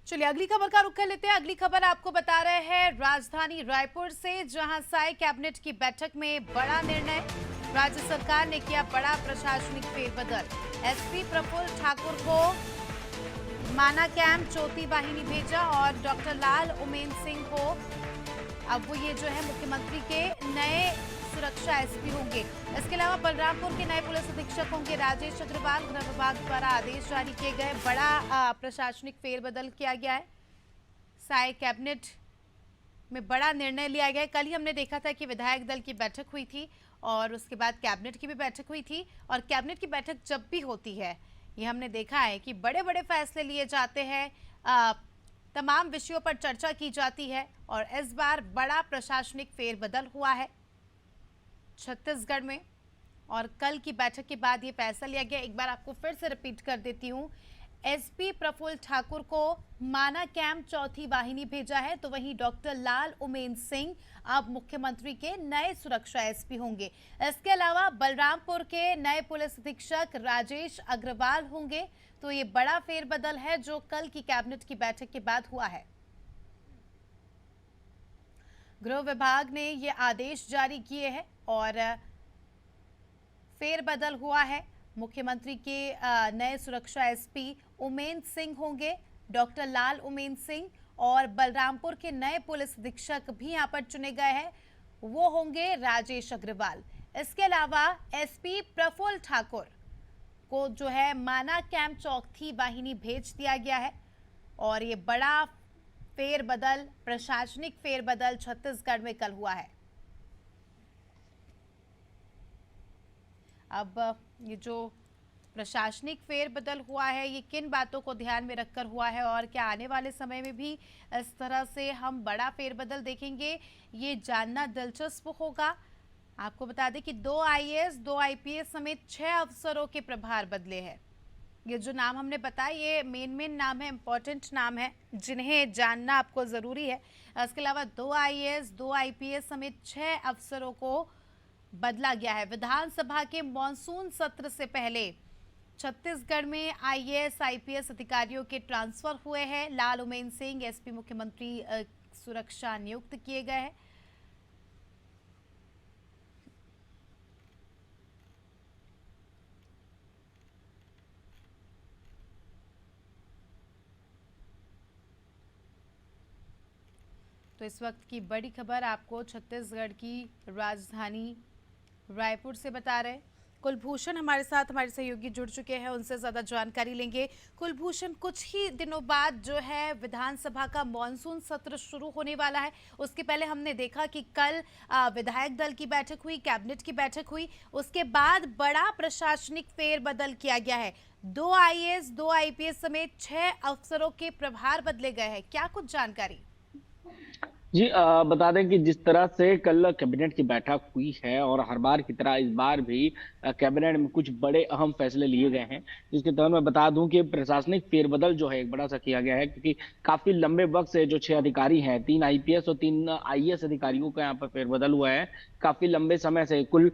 चलिए अगली खबर का रुख कर लेते हैं। अगली खबर आपको बता रहे हैं राजधानी रायपुर से, जहां साय कैबिनेट की बैठक में बड़ा निर्णय। राज्य सरकार ने किया बड़ा प्रशासनिक फेरबदल। एसपी प्रफुल्ल ठाकुर को माना कैंप चौथी वाहिनी भेजा और डॉक्टर लाल उमेन सिंह को अब वो ये जो है मुख्यमंत्री के नए सुरक्षा एसपी होंगे। इसके अलावा बलरामपुर के नए पुलिस अधीक्षक होंगे राजेश अग्रवाल। गृह विभाग द्वारा आदेश जारी किए गए। बड़ा प्रशासनिक फेरबदल किया गया है। साय कैबिनेट में बड़ा निर्णय लिया गया है। कल ही हमने देखा था कि विधायक दल की बैठक हुई थी और उसके बाद कैबिनेट की भी बैठक हुई थी। और कैबिनेट की बैठक जब भी होती है, ये हमने देखा है कि बड़े बड़े फैसले लिए जाते हैं, तमाम विषयों पर चर्चा की जाती है। और इस बार बड़ा प्रशासनिक फेरबदल हुआ है छत्तीसगढ़ में और कल की बैठक के बाद ये फैसला लिया गया। एक बार आपको फिर से रिपीट कर देती हूँ। एसपी प्रफुल्ल ठाकुर को माना कैंप चौथी वाहिनी भेजा है, तो वहीं डॉक्टर लाल उमेन सिंह अब मुख्यमंत्री के नए सुरक्षा एसपी होंगे। इसके अलावा बलरामपुर के नए पुलिस अधीक्षक राजेश अग्रवाल होंगे। तो ये बड़ा फेरबदल है जो कल की कैबिनेट की बैठक के बाद हुआ है। गृह विभाग ने ये आदेश जारी किए हैं और फेरबदल हुआ है। मुख्यमंत्री के नए सुरक्षा एसपी उमेन सिंह होंगे, डॉक्टर लाल उमेन सिंह। और बलरामपुर के नए पुलिस अधीक्षक भी यहां पर चुने गए हैं, वो होंगे राजेश अग्रवाल। इसके अलावा एसपी प्रफुल्ल ठाकुर को जो है माना कैंप चौथी वाहिनी भेज दिया गया है। और ये बड़ा फेरबदल, प्रशासनिक फेरबदल छत्तीसगढ़ में कल हुआ है। अब ये जो प्रशासनिक फेरबदल हुआ है, ये किन बातों को ध्यान में रखकर हुआ है और क्या आने वाले समय में भी इस तरह से हम बड़ा फेरबदल देखेंगे, ये जानना दिलचस्प होगा। आपको बता दें कि 2 आईएएस, 2 आईपीएस समेत 6 अफसरों के प्रभार बदले हैं। ये जो नाम हमने बताया, ये मेन नाम है, इंपॉर्टेंट नाम है, जिन्हें जानना आपको ज़रूरी है। इसके अलावा 2 आईएएस, 2 आईपीएस समेत 6 अफसरों को बदला गया है। विधानसभा के मॉनसून सत्र से पहले छत्तीसगढ़ में आईएएस आईपीएस अधिकारियों के ट्रांसफर हुए हैं। लाल उमेन सिंह एसपी मुख्यमंत्री सुरक्षा नियुक्त किए गए हैं। तो इस वक्त की बड़ी खबर आपको छत्तीसगढ़ की राजधानी रायपुर से बता रहे। कुलभूषण हमारे साथ, हमारे सहयोगी जुड़ चुके हैं, उनसे ज्यादा जानकारी लेंगे। कुलभूषण, कुछ ही दिनों बाद जो है विधानसभा का मॉनसून सत्र शुरू होने वाला है। उसके पहले हमने देखा कि कल विधायक दल की बैठक हुई, कैबिनेट की बैठक हुई, उसके बाद बड़ा प्रशासनिक फेरबदल किया गया है। 2 आईएएस, 2 आईपीएस समेत 6 अफसरों के प्रभार बदले गए हैं। क्या कुछ जानकारी? जी बता दें कि जिस तरह से कल कैबिनेट की बैठक हुई है और हर बार की तरह इस बार भी कैबिनेट में कुछ बड़े अहम फैसले लिए गए हैं, जिसके तहत मैं बता दूं कि प्रशासनिक फेरबदल जो है एक बड़ा सा किया गया है, क्योंकि काफी लंबे वक्त से जो 6 अधिकारी हैं, 3 आईपीएस और 3 आईएएस अधिकारियों का यहाँ पर फेरबदल हुआ है। काफी लंबे समय से कुल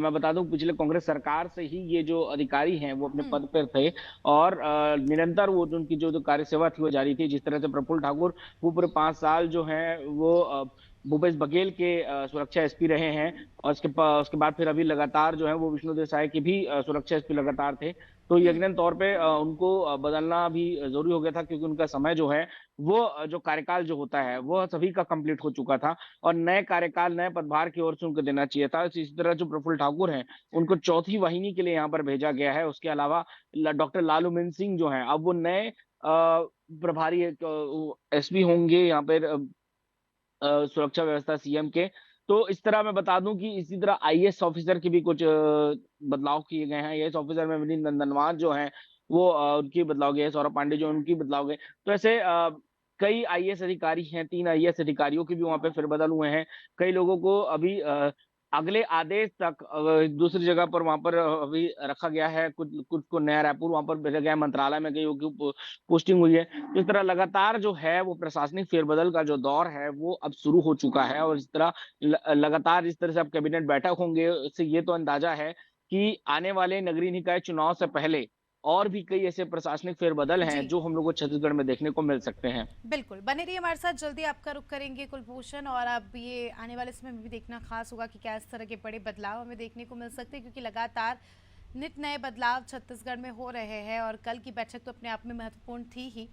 मैं बता दूं पिछले कांग्रेस सरकार से ही ये जो अधिकारी हैं वो अपने पद पर थे और निरंतर वो उनकी जो कार्य सेवा थी वो जारी थी। जिस तरह से प्रफुल्ल ठाकुर वो पूरे 5 साल जो है वो भूपेश बघेल के सुरक्षा एसपी रहे हैं और उसके बाद फिर अभी लगातार जो है वो विष्णु देसाई के भी सुरक्षा एसपी लगातार थे। तो यकीनन तौर पे उनको बदलना भी जरूरी हो गया था, क्योंकि उनका समय जो है वो जो कार्यकाल जो होता है वो सभी का कंप्लीट हो चुका था और नए कार्यकाल नए पदभार की ओर से उनको देना चाहिए था। इसी तरह जो प्रफुल्ल ठाकुर हैं उनको चौथी वाहिनी के लिए यहाँ पर भेजा गया है। उसके अलावा डॉक्टर लालूमिन सिंह जो है अब वो नए प्रभारी एसपी होंगे यहाँ पर सुरक्षा व्यवस्था सीएम के। तो इस तरह मैं बता दूं कि इसी तरह आईएएस ऑफिसर के भी कुछ बदलाव किए गए हैं। आईएएस ऑफिसर में विनीत नंदनवार जो हैं वो उनकी बदलाव गए, सौरभ पांडे जो उनकी बदलाव गए। तो ऐसे कई आईएएस अधिकारी हैं, 3 आईएएस अधिकारियों के भी वहां पे फेरबदल हुए हैं। कई लोगों को अभी अगले आदेश तक दूसरी जगह पर वहां पर अभी रखा गया है। कुछ कुछ को नया रायपुर वहां पर भेजा गया है, मंत्रालय में कईयों की पोस्टिंग हुई है। तो इस तरह लगातार जो है वो प्रशासनिक फेरबदल का जो दौर है वो अब शुरू हो चुका है और इस तरह लगातार जिस तरह से अब कैबिनेट बैठक होंगे, इससे ये तो अंदाजा है कि आने वाले नगरीय निकाय चुनाव से पहले और भी कई ऐसे प्रशासनिक फेरबदल हैं जी, जो हम लोग को छत्तीसगढ़ में देखने को मिल सकते हैं। बिल्कुल। बने रहिए हमारे साथ, जल्दी आपका रुख करेंगे कुलभूषण। और अब ये आने वाले समय में भी देखना खास होगा कि क्या इस तरह के बड़े बदलाव हमें देखने को मिल सकते हैं, क्योंकि लगातार नित नए बदलाव छत्तीसगढ़ में हो रहे हैं और कल की बैठक तो अपने आप में महत्वपूर्ण थी ही।